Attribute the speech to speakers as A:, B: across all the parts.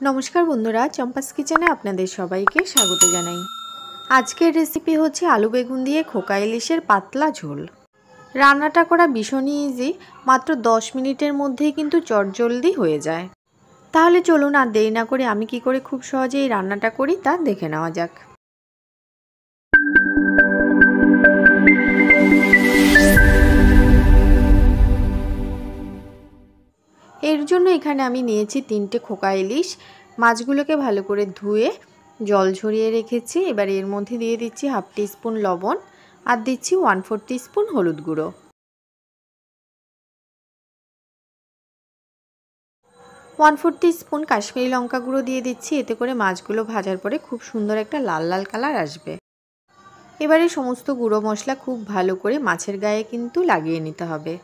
A: नमस्कार बंधुरा चम्पास किचेने आपनादेर सबाइके स्वागत जानाई। आजकेर रेसिपि होच्छे आलू बेगुन दिए खोका इलिशेर पातला झोल। रान्नाटा करा भीषण इजी, मात्र 10 मिनिटेर मध्येई किन्तु चटजल्दी हये जाय। ताहले चलुन आर देरी ना करे आमि कि करे खूब सहजेई एई रान्नाटा करी ता देखे नेওয়া যাক। एर जोन्नो एखाने आमी नियेछि 3टे खोका इलिश। माछगुलोके भालो करे धुए जल झरिये रेखेछि। एबार एर मধ্যে दिये दिচ্ছি हाफ टीस्पून लवण और दिচ্ছি 1/4 टीस्पून हलुद गुঁড়ো। 1/4 टीस्पून काश्मीरी लंका गुঁড়ো दिए दिচ্ছি। एते करे माछगुलो भाजार परे खूब सुंदर एकटा लाल लाल कालार आसबे। एबारे समस्त गुঁড়ো मशला खूब भालो करे माछेर गाये किन्तु লাগিয়ে নিতে হবে।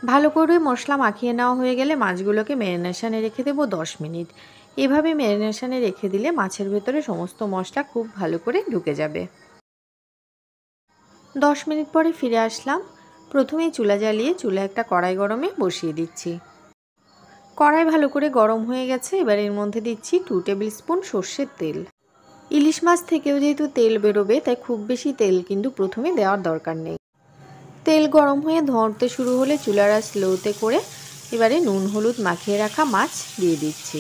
A: ভালো করে মশলা মাখিয়ে নেওয়া হয়ে গেলে মাছগুলোকে ম্যারিনেশনে রেখে দেব 10 মিনিট। এভাবে ম্যারিনেশনে রেখে দিলে মাছের ভেতরে সমস্ত মশলা খুব ভালো করে ঢুকে যাবে। 10 মিনিট পরে ফিরে আসলাম। প্রথমেই চুলা জ্বালিয়ে চুলায় একটা কড়াই গরমে বসিয়ে দিচ্ছি। কড়াই ভালো করে গরম হয়ে গেছে। এবার এর মধ্যে দিচ্ছি 2 টেবিল স্পুন সরষের তেল। ইলিশ মাছ থেকেও যেহেতু তেল বেরোবে তাই খুব বেশি তেল কিন্তু প্রথমে দেওয়ার দরকার নেই। তেল গরম হয়ে ধরতে শুরু হলে চুলার আঁচ স্লোতে করে এবারে নুন হলুদ মাখিয়ে রাখা মাছ দিয়ে দিচ্ছি।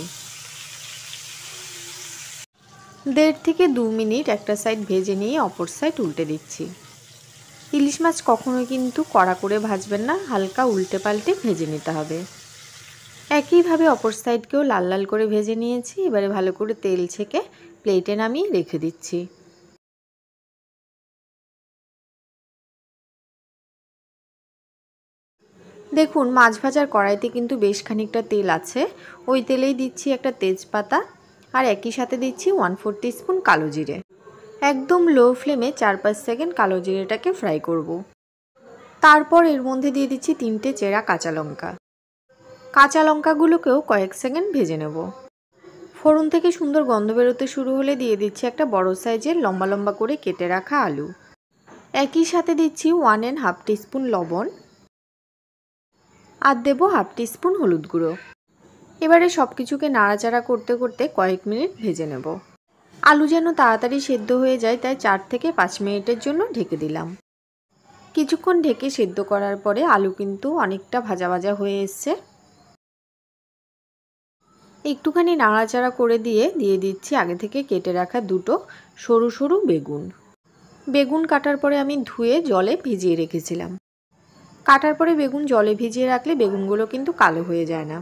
A: 1.5 থেকে 2 মিনিট একটা সাইড ভেজে নিয়ে অপর সাইড উল্টে দিচ্ছি। ইলিশ মাছ কখনোই কিন্তু কড়া করে ভাজবেন না, হালকা উল্টে পাল্টে ভেজে নিতে হবে। একইভাবে অপর সাইডকেও লাল লাল করে ভেজে নিয়েছি। এবারে ভালো করে তেল ছেঁকে প্লেটে নামিয়ে রেখে দিচ্ছি। দেখুন মাছ ভাজার কড়াইতে কিন্তু বেশ খানিকটা তেল আছে। ওই তেলেই দিচ্ছি একটা তেজপাতা আর একই সাথে দিচ্ছি 1/4 টিস্পুন কালো জিরে। একদম লো ফ্লেমে 4-5 সেকেন্ড কালো জিরেটাকে ফ্রাই করব। তারপর এর মধ্যে দিয়ে দিচ্ছি 3টে চেরা কাঁচা লঙ্কা। কাঁচা লঙ্কাগুলোকেও কয়েক সেকেন্ড ভেজে নেব। ফোড়ন থেকে সুন্দর গন্ধ বেরোতে শুরু হলে দিয়ে দিচ্ছি একটা বড় সাইজের লম্বা লম্বা করে কেটে রাখা আলু। একই সাথে দিচ্ছি 1.5 টিস্পুন লবণ আর দেব হাফ টিস্পুন হলুদ গুঁড়ো। এবারে সব কিছুকে নাড়াচাড়া করতে করতে কয়েক মিনিট ভেজে নেব। আলু যেন তাড়াতাড়ি সেদ্ধ হয়ে যায় তাই 4 থেকে 5 মিনিটের জন্য ঢেকে দিলাম। কিছুক্ষণ ঢেকে সেদ্ধ করার পরে আলু কিন্তু অনেকটা ভাজা ভাজা হয়ে এসছে। একটুখানি নাড়াচাড়া করে দিয়ে দিচ্ছি আগে থেকে কেটে রাখা 2টো সরু সরু বেগুন। বেগুন কাটার পরে আমি ধুয়ে জলে ভিজিয়ে রেখেছিলাম। কাটার পরে বেগুন জলে ভিজিয়ে রাখলে বেগুনগুলো কিন্তু কালো হয়ে যায় না।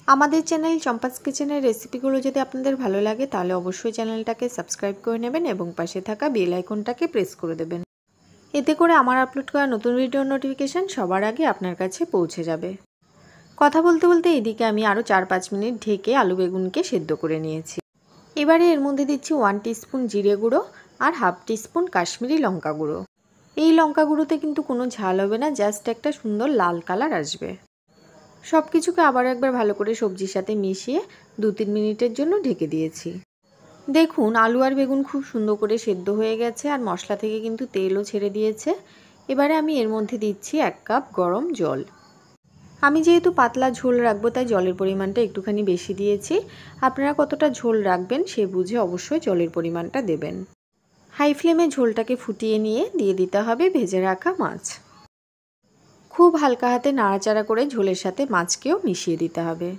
A: আমাদের চ্যানেল চম্পাস কিচেনের রেসিপিগুলো যদি আপনাদের ভালো লাগে তাহলে অবশ্যই চ্যানেলটাকে সাবস্ক্রাইব করে নেবেন এবং পাশে থাকা বেল আইকনটাকে প্রেস করে দেবেন। এতে করে আমার আপলোড করা নতুন ভিডিওর নোটিফিকেশন সবার আগে আপনার কাছে পৌঁছে যাবে। কথা বলতে বলতে এদিকে আমি আরও 4-5 মিনিট ঢেকে আলু বেগুনকে সেদ্ধ করে নিয়েছি। এবারে এর মধ্যে দিচ্ছি 1 টিস্পুন জিরে গুঁড়ো আর হাফ টিস্পুন কাশ্মীরি লঙ্কা গুঁড়ো। এই লঙ্কা গুঁড়োতে কিন্তু কোনো ঝাল হবে না, জাস্ট একটা সুন্দর লাল কালার আসবে। সব কিছুকে আবার একবার ভালো করে সবজির সাথে মিশিয়ে 2-3 মিনিটের জন্য ঢেকে দিয়েছি। দেখুন আলু আর বেগুন খুব সুন্দর করে সেদ্ধ হয়ে গেছে আর মশলা থেকে কিন্তু তেলও ছেড়ে দিয়েছে। এবারে আমি এর মধ্যে দিচ্ছি 1 কাপ গরম জল। আমি যেহেতু পাতলা ঝোল রাখবো তাই জলের পরিমাণটা একটুখানি বেশি দিয়েছি। আপনারা কতটা ঝোল রাখবেন সে বুঝে অবশ্যই জলের পরিমাণটা দেবেন। হাই ফ্লেমে ঝোলটাকে ফুটিয়ে নিয়ে দিয়ে দিতে হবে ভেজে রাখা মাছ। খুব হালকা হাতে নাড়াচাড়া করে ঝোলের সাথে মাছকেও মিশিয়ে দিতে হবে।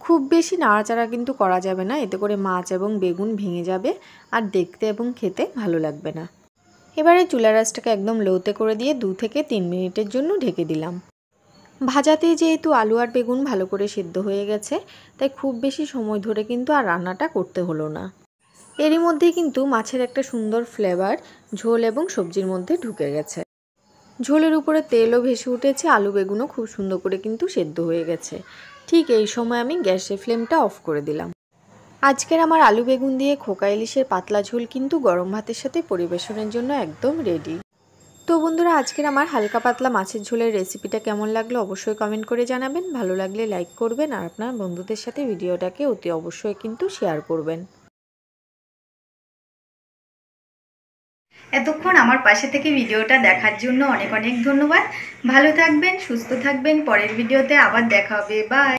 A: খুব বেশি নাড়াচাড়া কিন্তু করা যাবে না, এতে করে মাছ এবং বেগুন ভেঙে যাবে আর দেখতে এবং খেতে ভালো লাগবে না। এবারে চুলার আঁচটাকে একদম লোতে করে দিয়ে 2 থেকে 3 মিনিটের জন্য ঢেকে দিলাম। ভাজাতে যেহেতু আলু আর বেগুন ভালো করে সেদ্ধ হয়ে গেছে তাই খুব বেশি সময় ধরে কিন্তু আর রান্নাটা করতে হলো না। এরই মধ্যে কিন্তু মাছের একটা সুন্দর ফ্লেভার ঝোল এবং সবজির মধ্যে ঢুকে গেছে। ঝোলের উপরে তেলও ভেসে উঠেছে, আলু বেগুনও খুব সুন্দর করে কিন্তু সেদ্ধ হয়ে গেছে। ঠিক এই সময় আমি গ্যাসের ফ্লেমটা অফ করে দিলাম। আজকের আমার আলু বেগুন দিয়ে খোকা ইলিশের পাতলা ঝোল কিন্তু গরম ভাতের সাথে পরিবেশনের জন্য একদম রেডি। তো বন্ধুরা আজকের আমার হালকা পাতলা মাছের ঝোলের রেসিপিটা কেমন লাগলো অবশ্যই কমেন্ট করে জানাবেন। ভালো লাগলে লাইক করবেন আর আপনার বন্ধুদের সাথে ভিডিওটাকে অতি অবশ্যই কিন্তু শেয়ার করবেন।
B: এতক্ষণ আমার পাশে থেকে ভিডিওটা দেখার জন্য অনেক অনেক ধন্যবাদ। ভালো থাকবেন, সুস্থ থাকবেন। পরের ভিডিওতে আবার দেখা হবে। বাই।